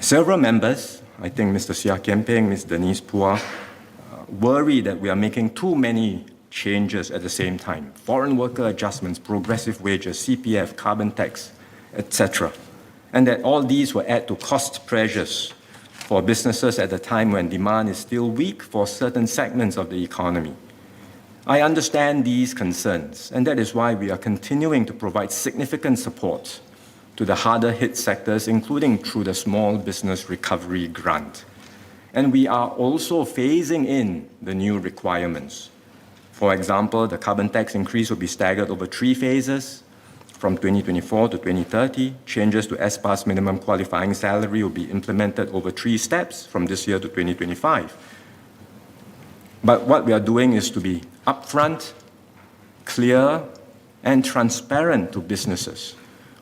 Several members, I think Mr. Sia Kian Peng, Ms. Denise Pua, worry that we are making too many changes at the same time. Foreign worker adjustments, progressive wages, CPF, carbon tax, etc. And that all these will add to cost pressures for businesses at a time when demand is still weak for certain segments of the economy. I understand these concerns, and that is why we are continuing to provide significant support to the harder hit sectors, including through the Small Business Recovery Grant. And we are also phasing in the new requirements. For example, the carbon tax increase will be staggered over 3 phases, from 2024 to 2030. Changes to SPA's minimum qualifying salary will be implemented over 3 steps from this year to 2025. But what we are doing is to be upfront, clear, and transparent to businesses.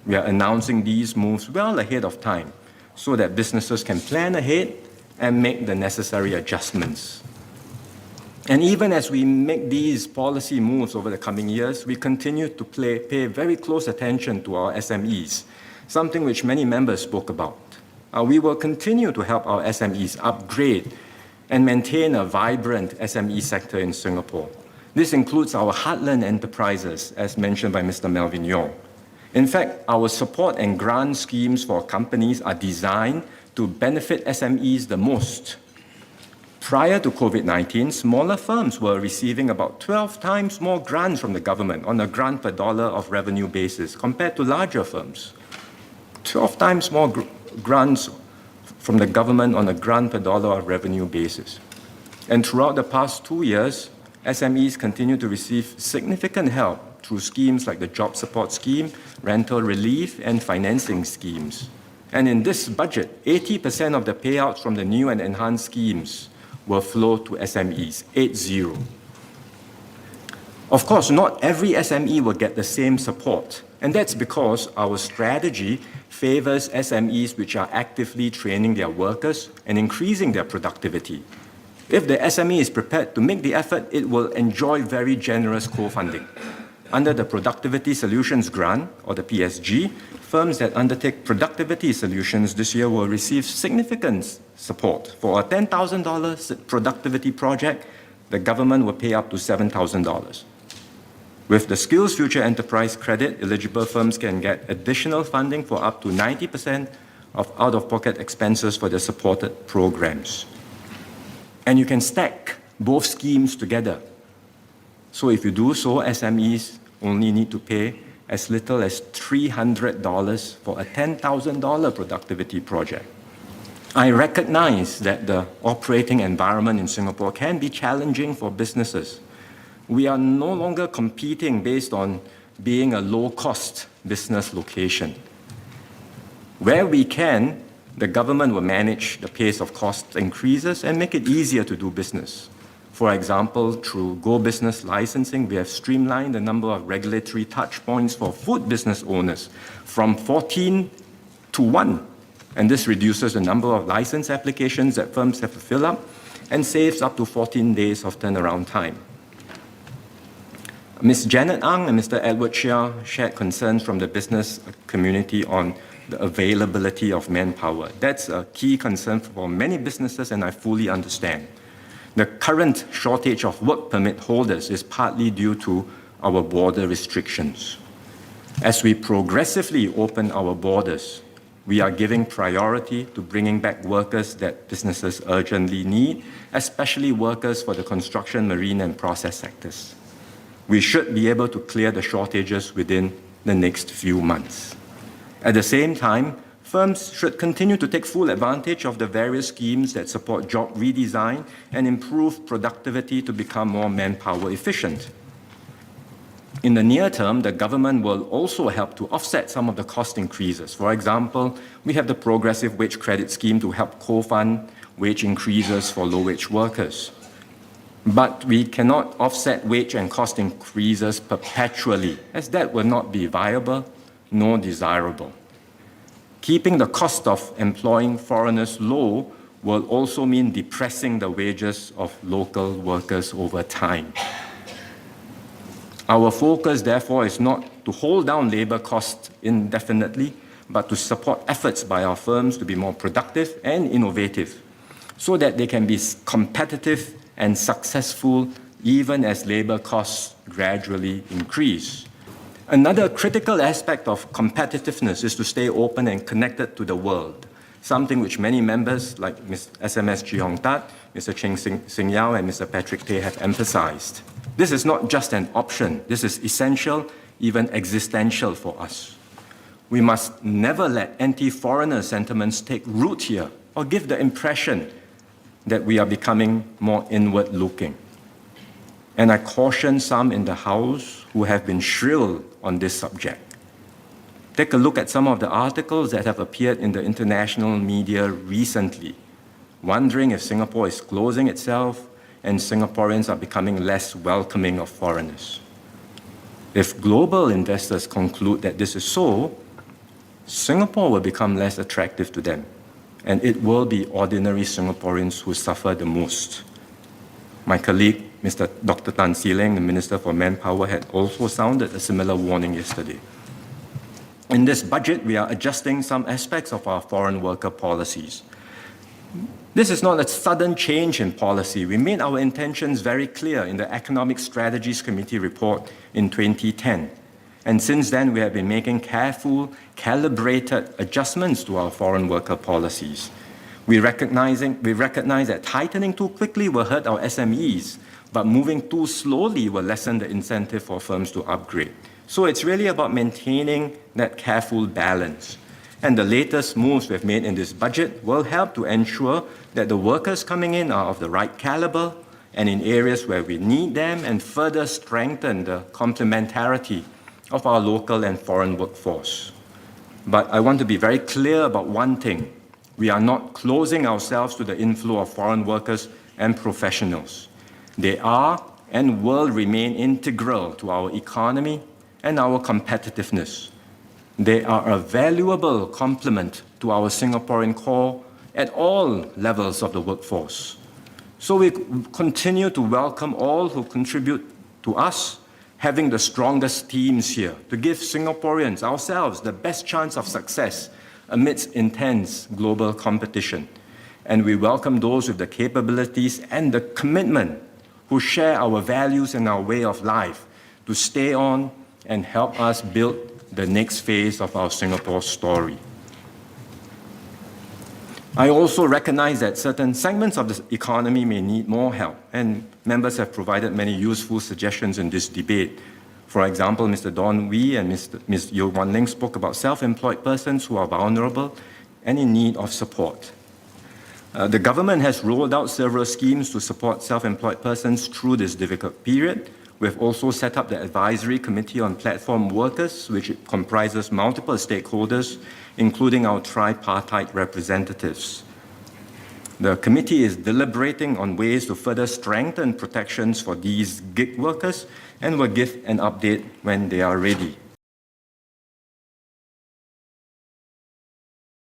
We are announcing these moves well ahead of time so that businesses can plan ahead and make the necessary adjustments. And even as we make these policy moves over the coming years, we continue to pay very close attention to our SMEs, something which many members spoke about. We will continue to help our SMEs upgrade and maintain a vibrant SME sector in Singapore. This includes our heartland enterprises, as mentioned by Mr. Melvin Yong. In fact, our support and grant schemes for companies are designed to benefit SMEs the most. Prior to COVID-19, smaller firms were receiving about 12 times more grants from the government on a grant per dollar of revenue basis compared to larger firms. 12 times more grants from the government on a grant per dollar of revenue basis. And throughout the past 2 years, SMEs continue to receive significant help through schemes like the Job Support Scheme, rental relief, and financing schemes. And in this budget, 80% of the payouts from the new and enhanced schemes will flow to SMEs, 80. Of course, not every SME will get the same support, and that's because our strategy favors SMEs which are actively training their workers and increasing their productivity. If the SME is prepared to make the effort, it will enjoy very generous co-funding. Under the Productivity Solutions Grant, or the PSG, firms that undertake productivity solutions this year will receive significant support. For a $10,000 productivity project, the government will pay up to $7,000. With the Skills Future Enterprise Credit, eligible firms can get additional funding for up to 90% of out-of-pocket expenses for their supported programs. And you can stack both schemes together. So if you do so, SMEs only need to pay as little as $300 for a $10,000 productivity project. I recognize that the operating environment in Singapore can be challenging for businesses. We are no longer competing based on being a low-cost business location. Where we can, the government will manage the pace of cost increases and make it easier to do business. For example, through Go Business licensing, we have streamlined the number of regulatory touch points for food business owners from 14 to 1. And this reduces the number of license applications that firms have to fill up and saves up to 14 days of turnaround time. Ms. Janet Ang and Mr. Edward Chia shared concerns from the business community on the availability of manpower. That's a key concern for many businesses, and I fully understand. The current shortage of work permit holders is partly due to our border restrictions. As we progressively open our borders, we are giving priority to bringing back workers that businesses urgently need, especially workers for the construction, marine, and process sectors. We should be able to clear the shortages within the next few months. At the same time, firms should continue to take full advantage of the various schemes that support job redesign and improve productivity to become more manpower efficient. In the near term, the government will also help to offset some of the cost increases. For example, we have the Progressive Wage Credit Scheme to help co-fund wage increases for low-wage workers. But we cannot offset wage and cost increases perpetually, as that will not be viable nor desirable. Keeping the cost of employing foreigners low will also mean depressing the wages of local workers over time. Our focus, therefore, is not to hold down labor costs indefinitely, but to support efforts by our firms to be more productive and innovative, so that they can be competitive and successful even as labor costs gradually increase. Another critical aspect of competitiveness is to stay open and connected to the world, something which many members like Ms. SMS Chee Hong Tat, Mr. Cheng Sing Yao, and Mr. Patrick Tay have emphasized. This is not just an option, this is essential, even existential for us. We must never let anti-foreigner sentiments take root here or give the impression that we are becoming more inward-looking. And I caution some in the House who have been shrill on this subject. Take a look at some of the articles that have appeared in the international media recently, wondering if Singapore is closing itself and Singaporeans are becoming less welcoming of foreigners. If global investors conclude that this is so, Singapore will become less attractive to them, and it will be ordinary Singaporeans who suffer the most. My colleague, Dr. Tan See Leng, the Minister for Manpower, had also sounded a similar warning yesterday. In this budget, we are adjusting some aspects of our foreign worker policies. This is not a sudden change in policy. We made our intentions very clear in the Economic Strategies Committee report in 2010. And since then, we have been making careful, calibrated adjustments to our foreign worker policies. We recognize that tightening too quickly will hurt our SMEs, but moving too slowly will lessen the incentive for firms to upgrade. So it's really about maintaining that careful balance. And the latest moves we've made in this budget will help to ensure that the workers coming in are of the right caliber and in areas where we need them, and further strengthen the complementarity of our local and foreign workforce. But I want to be very clear about one thing. We are not closing ourselves to the inflow of foreign workers and professionals. They are and will remain integral to our economy and our competitiveness. They are a valuable complement to our Singaporean core at all levels of the workforce. So we continue to welcome all who contribute to us having the strongest teams here to give Singaporeans, ourselves, the best chance of success amidst intense global competition. And we welcome those with the capabilities and the commitment who share our values and our way of life to stay on and help us build the next phase of our Singapore story. I also recognize that certain segments of the economy may need more help, and members have provided many useful suggestions in this debate. For example, Mr. Don Wee and Ms. Yeo Wan Ling spoke about self-employed persons who are vulnerable and in need of support. The government has rolled out several schemes to support self-employed persons through this difficult period. We've also set up the Advisory Committee on Platform Workers, which comprises multiple stakeholders, including our tripartite representatives. The committee is deliberating on ways to further strengthen protections for these gig workers and will give an update when they are ready.